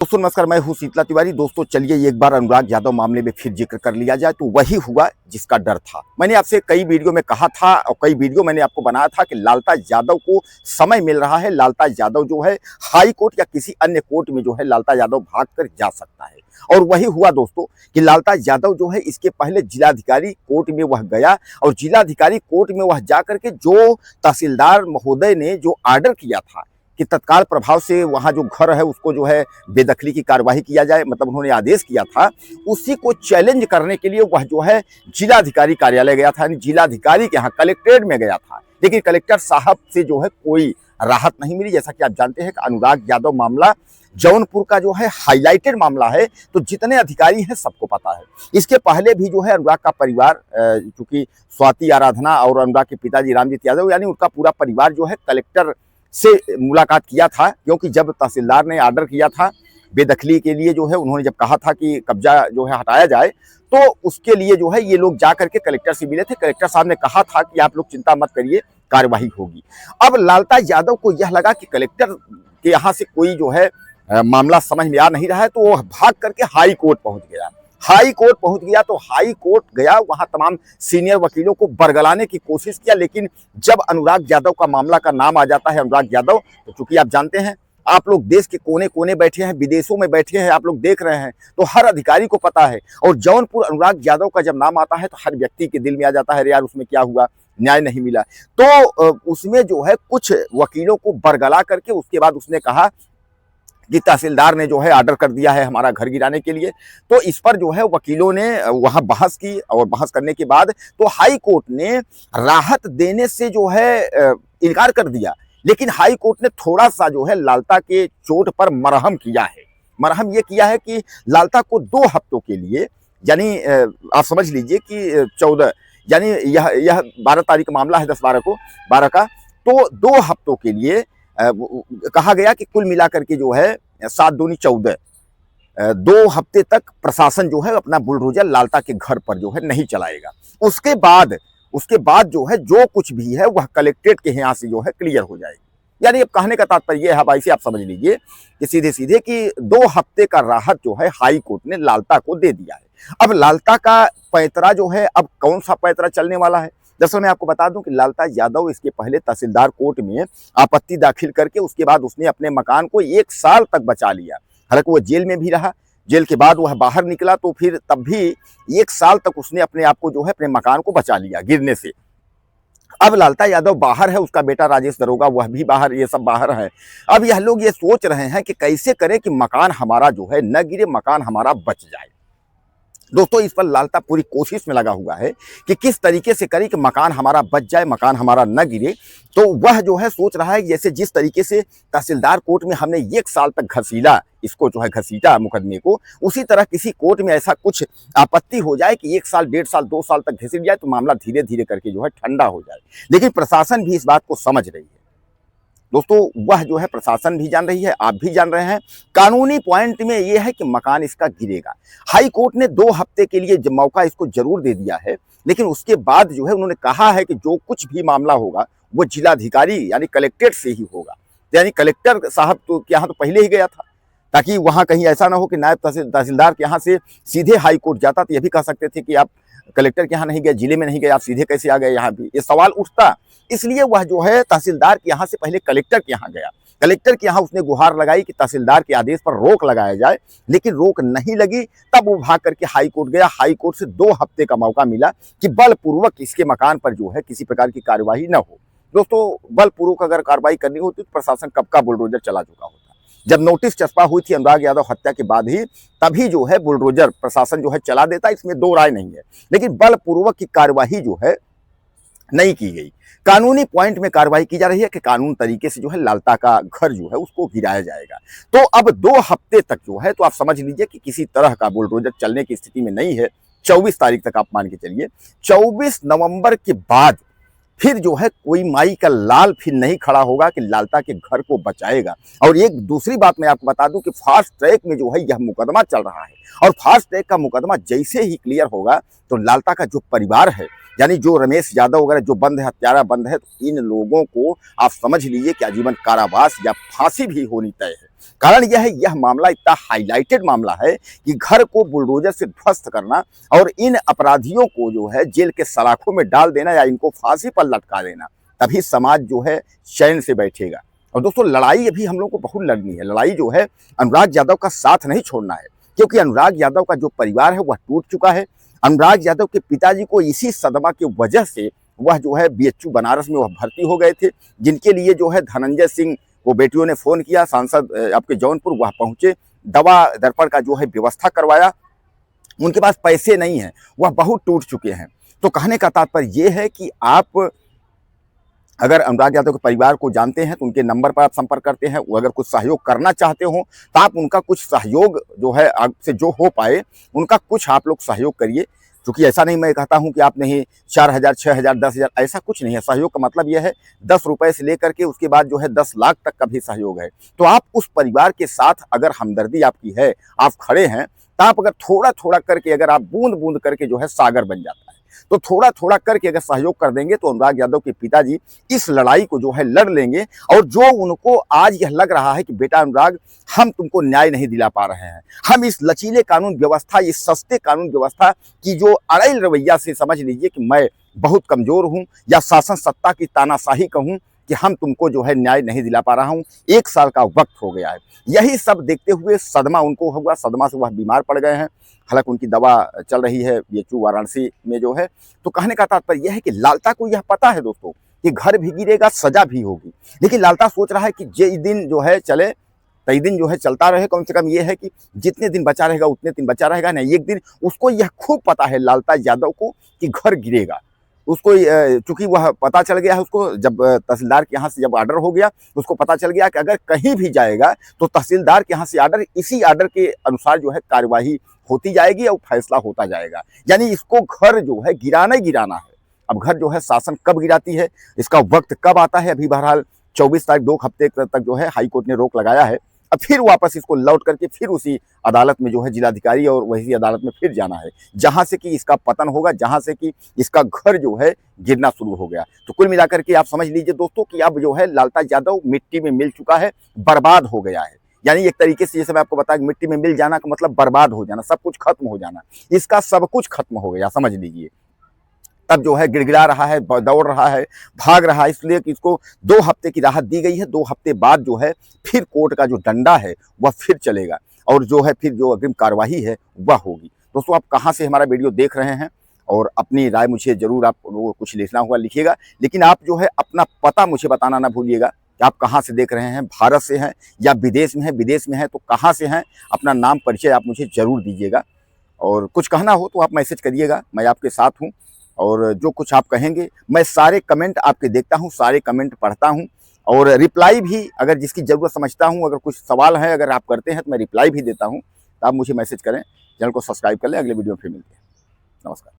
दोस्तों नमस्कार, मैं हूं शीतला तिवारी। दोस्तों चलिए एक बार अनुराग यादव मामले में फिर जिक्र कर लिया जाए। तो वही हुआ जिसका डर था। मैंने आपसे कई वीडियो में कहा था और कई वीडियो मैंने आपको बनाया था कि लालताज यादव को समय मिल रहा है। लालताज यादव जो है हाई कोर्ट या किसी अन्य कोर्ट में जो है लालताज यादव भाग कर जा सकता है। और वही हुआ दोस्तों कि लालताज यादव जो है इसके पहले जिलाधिकारी कोर्ट में वह गया और जिलाधिकारी कोर्ट में वह जाकर के जो तहसीलदार महोदय ने जो ऑर्डर किया था कि तत्काल प्रभाव से वहां जो घर है उसको जो है बेदखली की कार्यवाही किया जाए, मतलब उन्होंने आदेश किया था, उसी को चैलेंज करने के लिए वह जो है जिलाधिकारी कार्यालय गया था, यानी जिलाधिकारी के यहाँ कलेक्ट्रेट में गया था। लेकिन कलेक्टर साहब से जो है कोई राहत नहीं मिली। जैसा कि आप जानते हैं कि अनुराग यादव मामला जौनपुर का जो है हाईलाइटेड मामला है, तो जितने अधिकारी हैं सबको पता है। इसके पहले भी जो है अनुराग का परिवार, चूंकि स्वाति आराधना और अनुराग के पिताजी रामजीत यादव, यानी उनका पूरा परिवार जो है कलेक्टर से मुलाकात किया था, क्योंकि जब तहसीलदार ने ऑर्डर किया था बेदखली के लिए, जो है उन्होंने जब कहा था कि कब्जा जो है हटाया जाए, तो उसके लिए जो है ये लोग जा करके कलेक्टर से मिले थे। कलेक्टर साहब ने कहा था कि आप लोग चिंता मत करिए, कार्यवाही होगी। अब लालताज यादव को यह लगा कि कलेक्टर के यहाँ से कोई जो है मामला समझ में आ नहीं रहा है, तो वो भाग करके हाई कोर्ट पहुंच गया। हाई कोर्ट पहुंच गया तो हाई कोर्ट गया, वहां तमाम सीनियर वकीलों को बरगलाने की कोशिश किया। लेकिन जब अनुराग यादव का मामला का नाम आ जाता है, अनुराग यादव, तो चूंकि आप जानते हैं, आप लोग देश के कोने कोने बैठे हैं, विदेशों में बैठे हैं, आप लोग देख रहे हैं, तो हर अधिकारी को पता है। और जौनपुर अनुराग यादव का जब नाम आता है तो हर व्यक्ति के दिल में आ जाता है, यार उसमें क्या हुआ, न्याय नहीं मिला। तो उसमें जो है कुछ वकीलों को बरगला करके उसके बाद उसने कहा कि तहसीलदार ने जो है ऑर्डर कर दिया है हमारा घर गिराने के लिए। तो इस पर जो है वकीलों ने वहां बहस की और बहस करने के बाद तो हाई कोर्ट ने राहत देने से जो है इनकार कर दिया। लेकिन हाई कोर्ट ने थोड़ा सा जो है लालता के चोट पर मरहम किया है। मरहम ये किया है कि लालता को 2 हफ्तों के लिए, यानी आप समझ लीजिए कि 14, यानी यह 12 तारीख का मामला है, 10-12 को 12 का, तो 2 हफ्तों के लिए कहा गया कि कुल मिलाकर के जो है 7 दूनी 14, 2 हफ्ते तक प्रशासन जो है अपना बुलडोजर लालता के घर पर जो है नहीं चलाएगा। उसके बाद जो है जो कुछ भी है वह कलेक्ट्रेट के यहाँ से जो है क्लियर हो जाएगी। यानी अब कहने का तात्पर्य है, भाई से आप समझ लीजिए कि सीधे सीधे कि 2 हफ्ते का राहत जो है हाई कोर्ट ने लालता को दे दिया है। अब लालता का पैतरा जो है, अब कौन सा पैतरा चलने वाला है? दरअसल मैं आपको बता दूं कि लालताज यादव इसके पहले तहसीलदार कोर्ट में आपत्ति दाखिल करके उसके बाद उसने अपने मकान को 1 साल तक बचा लिया। हालांकि वो जेल में भी रहा, जेल के बाद वह बाहर निकला तो फिर तब भी 1 साल तक उसने अपने आप को जो है अपने मकान को बचा लिया गिरने से। अब लालताज यादव बाहर है, उसका बेटा राजेश दरोगा वह भी बाहर, ये सब बाहर है। अब यह लोग ये सोच रहे हैं कि कैसे करें कि मकान हमारा जो है न गिरे, मकान हमारा बच जाए। दोस्तों इस पर लालता पूरी कोशिश में लगा हुआ है कि किस तरीके से करें कि मकान हमारा बच जाए, मकान हमारा न गिरे। तो वह जो है सोच रहा है जैसे जिस तरीके से तहसीलदार कोर्ट में हमने 1 साल तक घसीटा, इसको जो है घसीटा मुकदमे को, उसी तरह किसी कोर्ट में ऐसा कुछ आपत्ति हो जाए कि 1 साल, 1.5 साल, 2 साल तक घसीट जाए, तो मामला धीरे धीरे करके जो है ठंडा हो जाए। लेकिन प्रशासन भी इस बात को समझ रही है दोस्तों, वह जो है प्रशासन भी जान रही है, आप भी जान रहे हैं। कानूनी पॉइंट में यह है कि मकान इसका गिरेगा। हाई कोर्ट ने 2 हफ्ते के लिए मौका इसको जरूर दे दिया है, लेकिन उसके बाद जो है उन्होंने कहा है कि जो कुछ भी मामला होगा वो जिलाधिकारी यानी कलेक्ट्रेट से ही होगा। यानी कलेक्टर साहब तो के यहाँ तो पहले ही गया था, ताकि वहां कहीं ऐसा ना हो कि नायब तहसीलदार के यहाँ से सीधे हाई कोर्ट जाता, तो ये भी कह सकते थे कि आप कलेक्टर के यहाँ नहीं गए, जिले में नहीं गए, आप सीधे कैसे आ गए यहाँ भी, ये सवाल उठता। इसलिए वह जो है तहसीलदार के यहाँ से पहले कलेक्टर के यहाँ गया। कलेक्टर के यहाँ उसने गुहार लगाई कि तहसीलदार के आदेश पर रोक लगाया जाए, लेकिन रोक नहीं लगी। तब वो भाग करके हाई कोर्ट गया। हाई कोर्ट से 2 हफ्ते का मौका मिला कि बलपूर्वक इसके मकान पर जो है किसी प्रकार की कार्यवाही न हो। दोस्तों बलपूर्वक अगर कार्रवाई करनी होती तो प्रशासन कब का बुलडोजर चला चुका होता। जब नोटिस चस्पा हुई थी अनुराग यादव हत्या के बाद ही, तभी जो है बुलडोजर प्रशासन जो है चला देता, इसमें 2 राय नहीं है। लेकिन बलपूर्वक की कार्यवाही जो है नहीं की गई। कानूनी पॉइंट में कार्रवाई की जा रही है कि कानून तरीके से जो है लालता का घर जो है उसको गिराया जाएगा। तो अब 2 हफ्ते तक जो है, तो आप समझ लीजिए कि किसी तरह का बुलडोजर चलने की स्थिति में नहीं है। 24 तारीख तक आप मान के चलिए, 24 नवंबर के बाद फिर जो है कोई माई का लाल फिर नहीं खड़ा होगा कि लालता के घर को बचाएगा। और एक दूसरी बात मैं आपको बता दूं कि फास्ट ट्रैक में जो है यह मुकदमा चल रहा है, और फास्ट ट्रैक का मुकदमा जैसे ही क्लियर होगा तो लालता का जो परिवार है, यानी जो रमेश यादव वगैरह जो बंद है, हत्यारा बंद है, तो इन लोगों को आप समझ लीजिए कि आजीवन कारावास या फांसी भी होनी तय है। कारण यह है, यह मामला इतना हाईलाइटेड मामला है कि घर को बुलडोजर से ध्वस्त करना और इन अपराधियों को जो है जेल के सलाखों में डाल देना या इनको फांसी पर लटका देना, तभी समाज जो है चैन से बैठेगा। और दोस्तों, लड़ाई अभी हम लोग को बहुत लड़नी है। लड़ाई जो है अनुराग यादव का साथ नहीं छोड़ना है, क्योंकि अनुराग यादव का जो परिवार है वह टूट चुका है। अनुराग यादव के पिताजी को इसी सदमा की वजह से वह जो है बीएचयू बनारस में वह भर्ती हो गए थे, जिनके लिए जो है धनंजय सिंह को बेटियों ने फोन किया, सांसद आपके जौनपुर, वह पहुंचे, दवा दर्पण का जो है व्यवस्था करवाया। उनके पास पैसे नहीं है, वह बहुत टूट चुके हैं। तो कहने का तात्पर्य यह है कि आप अगर अनुराग यादव के परिवार को जानते हैं तो उनके नंबर पर आप संपर्क करते हैं। वो अगर कुछ सहयोग करना चाहते हो तो आप उनका कुछ सहयोग जो है आपसे जो हो पाए उनका कुछ आप लोग सहयोग करिए। क्योंकि ऐसा नहीं मैं कहता हूं कि आप नहीं 4,000, 6,000, 10,000, ऐसा कुछ नहीं है। सहयोग का मतलब यह है 10 रुपए से लेकर के उसके बाद जो है 10 लाख तक का भी सहयोग है। तो आप उस परिवार के साथ अगर हमदर्दी आपकी है, आप खड़े हैं, तो आप अगर थोड़ा थोड़ा करके, अगर आप बूंद बूंद करके जो है सागर बन जाता है। तो थोड़ा थोड़ा करके अगर सहयोग कर देंगे तो अनुराग यादव के पिताजी इस लड़ाई को जो है लड़ लेंगे। और जो उनको आज यह लग रहा है कि बेटा अनुराग, हम तुमको न्याय नहीं दिला पा रहे हैं, हम इस लचीले कानून व्यवस्था, इस सस्ते कानून व्यवस्था की जो अड़ैल रवैया से समझ लीजिए कि मैं बहुत कमजोर हूं, या शासन सत्ता की तानाशाही कहूं कि हम तुमको जो है न्याय नहीं दिला पा रहा हूं, 1 साल का वक्त हो गया है। यही सब देखते हुए सदमा उनको हुआ, सदमा से वह बीमार पड़ गए हैं। हालांकि उनकी दवा चल रही है बीएचयू वाराणसी में जो है। तो कहने का तात्पर्य यह है कि लालता को यह पता है दोस्तों कि घर भी गिरेगा, सजा भी होगी, लेकिन लालता सोच रहा है कि ये दिन जो है चले, कई दिन जो है चलता रहे। कम से कम ये है कि जितने दिन बचा रहेगा उतने दिन बचा रहेगा, नहीं एक दिन उसको यह खूब पता है लालता यादव को कि घर गिरेगा। उसको चूंकि वह पता चल गया है, उसको जब तहसीलदार के यहाँ से जब ऑर्डर हो गया, उसको पता चल गया कि अगर कहीं भी जाएगा तो तहसीलदार के यहाँ से ऑर्डर, इसी ऑर्डर के अनुसार जो है कार्यवाही होती जाएगी और फैसला होता जाएगा। यानी इसको घर जो है गिराना ही गिराना है। अब घर जो है शासन कब गिराती है, इसका वक्त कब आता है, अभी बहरहाल 24 तारीख 2 हफ्ते तक जो है हाईकोर्ट ने रोक लगाया है। अब फिर वापस इसको लौट करके फिर उसी अदालत में जो है जिलाधिकारी और वही अदालत में फिर जाना है, जहां से कि इसका पतन होगा, जहां से कि इसका घर जो है गिरना शुरू हो गया। तो कुल मिलाकर के आप समझ लीजिए दोस्तों कि अब जो है लालता यादव मिट्टी में मिल चुका है, बर्बाद हो गया है। यानी एक तरीके से जैसे मैं आपको बताया, मिट्टी में मिल जाना का मतलब बर्बाद हो जाना, सब कुछ खत्म हो जाना। इसका सब कुछ खत्म हो गया, समझ लीजिए। तब जो है गिड़गिड़ा रहा है, दौड़ रहा है, भाग रहा है, इसलिए कि इसको 2 हफ्ते की राहत दी गई है। 2 हफ्ते बाद जो है फिर कोर्ट का जो डंडा है वह फिर चलेगा और जो है फिर जो अग्रिम कार्यवाही है वह होगी। दोस्तों, आप कहाँ से हमारा वीडियो देख रहे हैं और अपनी राय मुझे जरूर आप लोगों को कुछ लिखना हुआ लिखिएगा, लेकिन आप जो है अपना पता मुझे बताना ना भूलिएगा कि आप कहाँ से देख रहे हैं, भारत से हैं या विदेश में हैं। विदेश में हैं तो कहाँ से हैं, अपना नाम परिचय आप मुझे जरूर दीजिएगा। और कुछ कहना हो तो आप मैसेज करिएगा, मैं आपके साथ हूँ। और जो कुछ आप कहेंगे, मैं सारे कमेंट आपके देखता हूँ, सारे कमेंट पढ़ता हूँ और रिप्लाई भी अगर जिसकी ज़रूरत समझता हूँ, अगर कुछ सवाल है अगर आप करते हैं तो मैं रिप्लाई भी देता हूँ। तो आप मुझे मैसेज करें, चैनल को सब्सक्राइब कर लें। अगले वीडियो में फिर मिलते हैं। नमस्कार।